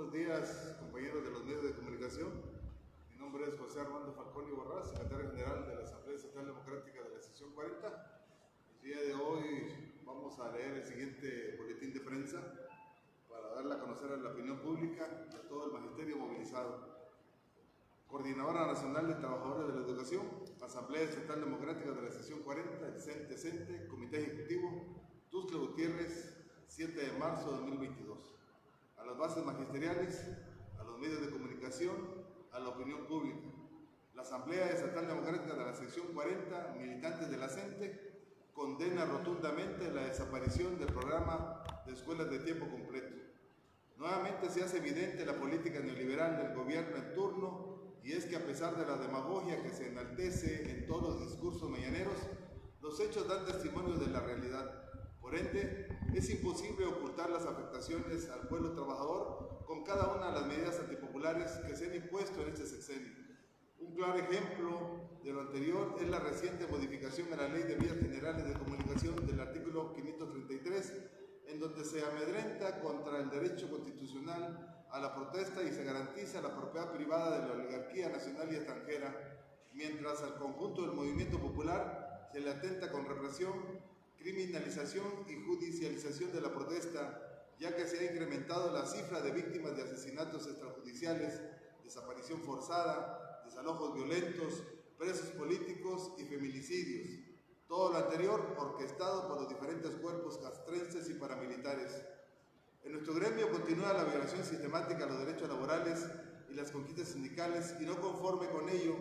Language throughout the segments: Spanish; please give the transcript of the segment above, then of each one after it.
buenos días, compañeros de los medios de comunicación. Mi nombre es José Armando Falcón Borrás, secretario general de la Asamblea Estatal Democrática de la sección 40. El día de hoy vamos a leer el siguiente boletín de prensa para darle a conocer a la opinión pública y a todo el magisterio movilizado. Coordinadora Nacional de Trabajadores de la Educación, Asamblea Estatal Democrática de la sección 40, el CENTE, Comité Ejecutivo, Tuxtla Gutiérrez, 7 de marzo de 2022. A las bases magisteriales, a los medios de comunicación, a la opinión pública. La Asamblea Estatal Democrática de la sección 40, militantes de la CENTE, condena rotundamente la desaparición del programa de escuelas de tiempo completo. Nuevamente se hace evidente la política neoliberal del gobierno en turno, y es que a pesar de la demagogia que se enaltece en todos los discursos mañaneros, los hechos dan testimonio de la realidad. Por ende, es imposible ocultar las afectaciones al pueblo trabajador con cada una de las medidas antipopulares que se han impuesto en este sexenio. Un claro ejemplo de lo anterior es la reciente modificación a la Ley de Vías Generales de Comunicación del artículo 533, en donde se amedrenta contra el derecho constitucional a la protesta y se garantiza la propiedad privada de la oligarquía nacional y extranjera, mientras al conjunto del movimiento popular se le atenta con represión, criminalización y judicialización de la protesta, ya que se ha incrementado la cifra de víctimas de asesinatos extrajudiciales, desaparición forzada, desalojos violentos, presos políticos y feminicidios. Todo lo anterior orquestado por los diferentes cuerpos castrenses y paramilitares. En nuestro gremio continúa la violación sistemática a los derechos laborales y las conquistas sindicales, y no conforme con ello,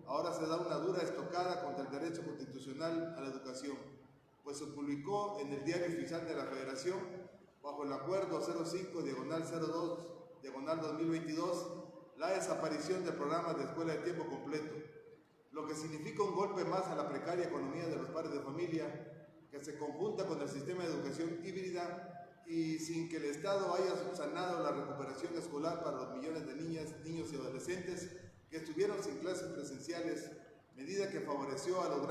ahora se da una dura estocada contra el derecho constitucional a la educación, pues se publicó en el Diario Oficial de la Federación, bajo el Acuerdo 05/02/2022, la desaparición del programa de escuela de tiempo completo, lo que significa un golpe más a la precaria economía de los padres de familia, que se conjunta con el sistema de educación híbrida y sin que el Estado haya subsanado la recuperación escolar para los millones de niñas, niños y adolescentes que estuvieron sin clases presenciales, medida que favoreció a las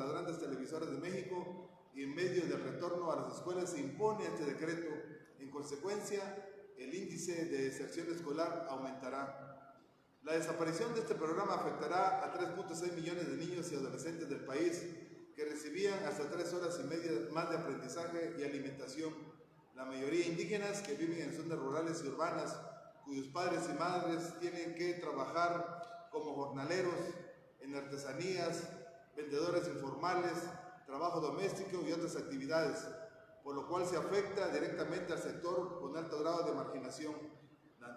grandes televisoras de México, y en medio del retorno a las escuelas se impone este decreto. En consecuencia, el índice de deserción escolar aumentará. La desaparición de este programa afectará a 3.6 millones de niños y adolescentes del país que recibían hasta 3 horas y media más de aprendizaje y alimentación, la mayoría indígenas que viven en zonas rurales y urbanas, cuyos padres y madres tienen que trabajar como jornaleros en artesanías, vendedores informales, trabajo doméstico y otras actividades, por lo cual se afecta directamente al sector con alto grado de marginación.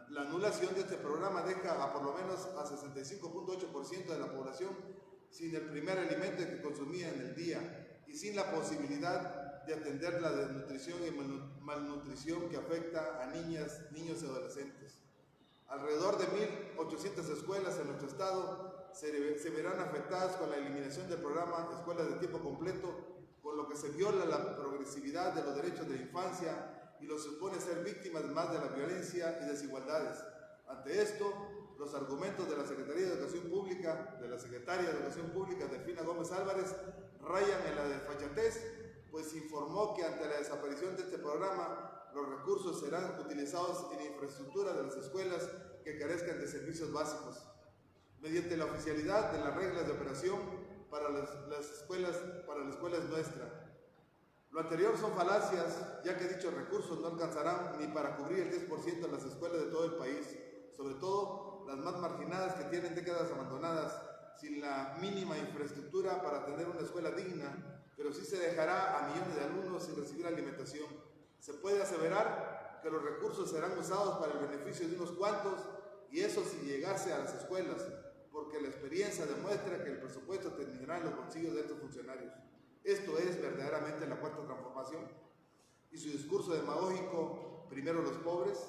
La anulación de este programa deja a por lo menos a 65.8% de la población sin el primer alimento que consumía en el día y sin la posibilidad de atender la desnutrición y malnutrición que afecta a niñas, niños y adolescentes. Alrededor de 1.800 escuelas en nuestro estado se verán afectadas con la eliminación del programa Escuelas de Tiempo Completo, con lo que se viola la progresividad de los derechos de la infancia y los supone ser víctimas más de la violencia y desigualdades. Ante esto, los argumentos de la Secretaría de Educación Pública, de la Secretaria de Educación Pública, Delfina Gómez Álvarez, rayan en la desfachatez, pues informó que ante la desaparición de este programa, los recursos serán utilizados en infraestructura de las escuelas que carezcan de servicios básicos, mediante la oficialidad de las reglas de operación para la escuela nuestra. Lo anterior son falacias, ya que dichos recursos no alcanzarán ni para cubrir el 10% de las escuelas de todo el país, sobre todo las más marginadas que tienen décadas abandonadas, sin la mínima infraestructura para tener una escuela digna, pero sí se dejará a millones de alumnos sin recibir alimentación. Se puede aseverar que los recursos serán usados para el beneficio de unos cuantos, y eso sin llegarse a las escuelas, porque la experiencia demuestra que el presupuesto terminará en los bolsillos de estos funcionarios. Esto es verdaderamente la cuarta transformación. Y su discurso demagógico, primero los pobres.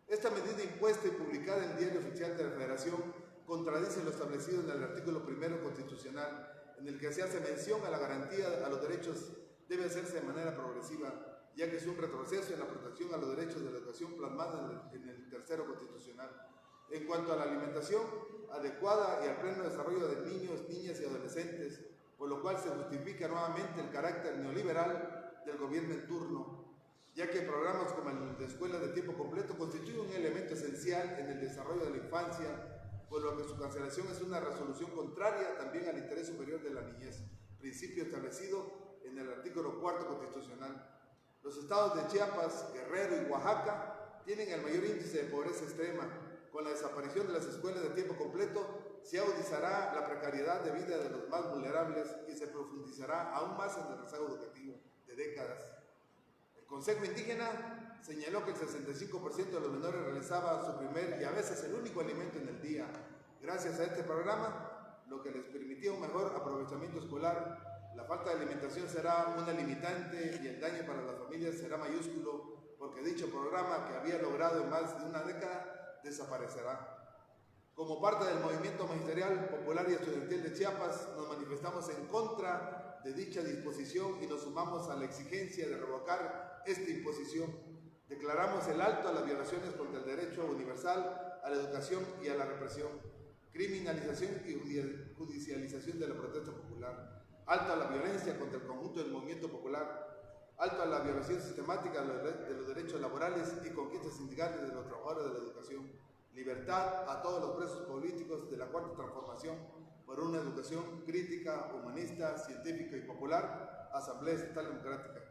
Esta medida impuesta y publicada en el Diario Oficial de la Federación contradice lo establecido en el artículo 1 constitucional, en el que se hace mención a la garantía a los derechos debe hacerse de manera progresiva, ya que es un retroceso en la protección a los derechos de la educación plasmada en el tercero constitucional. En cuanto a la alimentación adecuada y al pleno desarrollo de niños, niñas y adolescentes, por lo cual se justifica nuevamente el carácter neoliberal del gobierno en turno, ya que programas como el de escuelas de tiempo completo constituyen un elemento esencial en el desarrollo de la infancia, por lo que su cancelación es una resolución contraria también al interés superior de la niñez, principio establecido en el artículo 4 constitucional. Los estados de Chiapas, Guerrero y Oaxaca tienen el mayor índice de pobreza extrema. Con la desaparición de las escuelas de tiempo completo, se agudizará la precariedad de vida de los más vulnerables y se profundizará aún más en el rezago educativo de décadas. El Consejo Indígena señaló que el 65% de los menores realizaba su primer y a veces el único alimento en el día. Gracias a este programa, lo que les permitía un mejor aprovechamiento escolar, la falta de alimentación será una limitante y el daño para las familias será mayúsculo, porque dicho programa, que había logrado en más de una década, desaparecerá. Como parte del movimiento magisterial, popular y estudiantil de Chiapas, nos manifestamos en contra de dicha disposición y nos sumamos a la exigencia de revocar esta imposición. Declaramos el alto a las violaciones contra el derecho universal a la educación y a la represión, criminalización y judicialización de la protesta popular, alto a la violencia contra el conjunto del movimiento popular, alto a la violación sistemática de los derechos laborales y conquistas sindicales de los trabajadores de la educación, libertad a todos los presos políticos de la Cuarta Transformación por una educación crítica, humanista, científica y popular, Asamblea Estatal Democrática.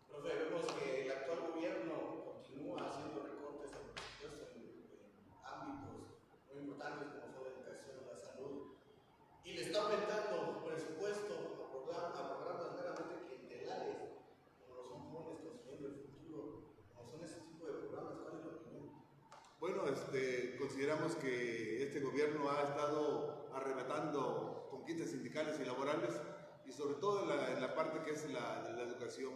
Profe, vemos que el actual gobierno continúa haciendo recortes en presupuesto en ámbitos muy importantes como son la educación, la salud, y le está aumentando presupuesto a programas meramente clientelares, como lo son jóvenes construyendo el futuro, como son ese tipo de programas. ¿Cuál es la opinión? Bueno, consideramos que este gobierno ha estado arrebatando conquistas sindicales y laborales, y sobre todo en la parte que es la educación.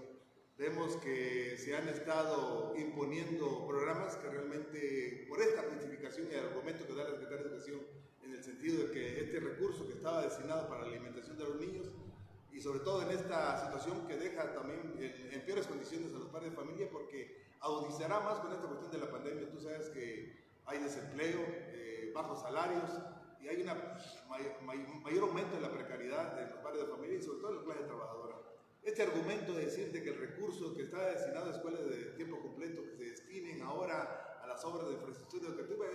Vemos que se han estado imponiendo programas que realmente, por esta justificación y el argumento que da la Secretaría de Educación, en el sentido de que este recurso que estaba destinado para la alimentación de los niños, y sobre todo en esta situación que deja también en peores condiciones a los padres de familia, porque agudizará más con esta cuestión de la pandemia. Tú sabes que hay desempleo, bajos salarios, y hay un mayor aumento de la precariedad de los padres de familia y sobre todo en la clase trabajadora. Este argumento de decir de que el recurso que está destinado a escuelas de tiempo completo que se destinen ahora a las obras de infraestructura educativa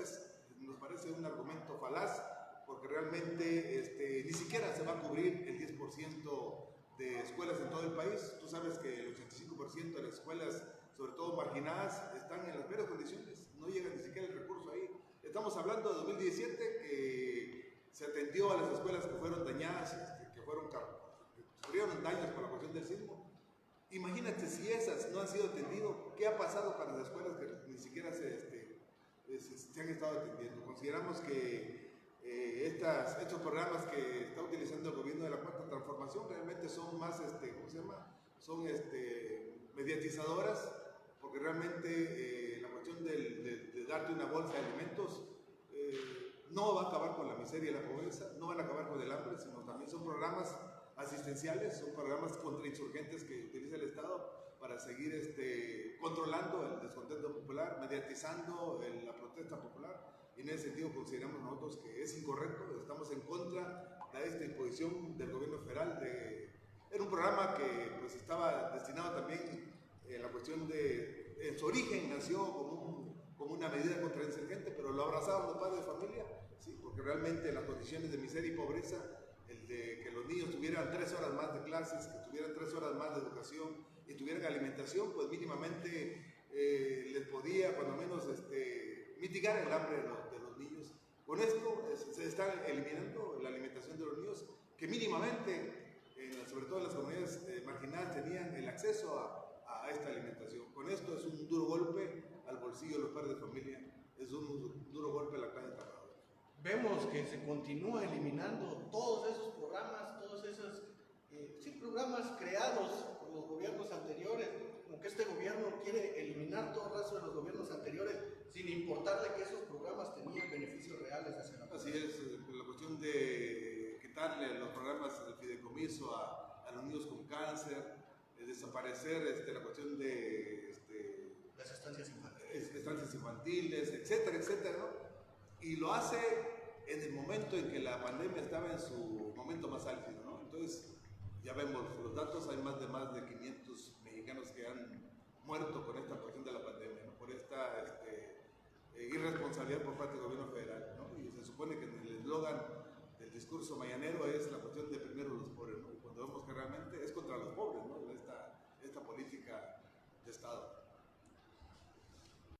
nos parece un argumento falaz, porque realmente ni siquiera se va a cubrir el 10% de escuelas en todo el país. Tú sabes que el 85% de las escuelas, sobre todo marginadas, están en las peores condiciones, no llega ni siquiera el recurso ahí. Estamos hablando de 2017, que se atendió a las escuelas que fueron dañadas, que sufrieron daños por la cuestión del sismo. Imagínate si esas no han sido atendidas, ¿qué ha pasado para las escuelas que ni siquiera se han estado atendiendo? Consideramos que estos programas que está utilizando el gobierno de la Cuarta Transformación realmente son más, son mediatizadoras, porque realmente la cuestión de darte una bolsa de alimentos no va a acabar con la miseria y la pobreza, no van a acabar con el hambre, sino también son programas asistenciales, son programas contrainsurgentes que utiliza el Estado para seguir controlando el descontento popular, mediatizando la protesta popular. Y en ese sentido consideramos nosotros que es incorrecto, estamos en contra de esta imposición del gobierno federal. Era un programa que pues estaba destinado también la cuestión en su origen nació como una medida contrainsurgente, pero lo abrazaban los padres de familia, ¿sí? Porque realmente las condiciones de miseria y pobreza, el de que los niños tuvieran 3 horas más de clases, que tuvieran 3 horas más de educación y tuvieran alimentación, pues mínimamente les podía cuando menos mitigar el hambre de los niños. Con esto se está eliminando la alimentación de los niños, que mínimamente, sobre todo en las comunidades marginadas, tenían el acceso a esta alimentación. Con esto es un duro golpe al bolsillo de los padres de familia, es un duro golpe a la clase trabajadora. Vemos que se continúa eliminando todos esos programas, todos esos programas creados por los gobiernos anteriores, como que este gobierno quiere eliminar todo el resto de los gobiernos anteriores, sin importarle que esos programas tenían beneficios reales hacia la población. Así es, la cuestión de quitarle los programas del fideicomiso a los niños con cáncer, desaparecer la cuestión de las estancias infantiles, etcétera, etcétera, ¿no? Y lo hace en el momento en que la pandemia estaba en su momento más álgido, ¿no? Entonces, ya vemos los datos, hay más de 500 mexicanos que han muerto con esta cuestión de la pandemia, ¿no? Por esta irresponsabilidad responsabilidad por parte del gobierno federal, ¿no? Y se supone que el eslogan del discurso mañanero es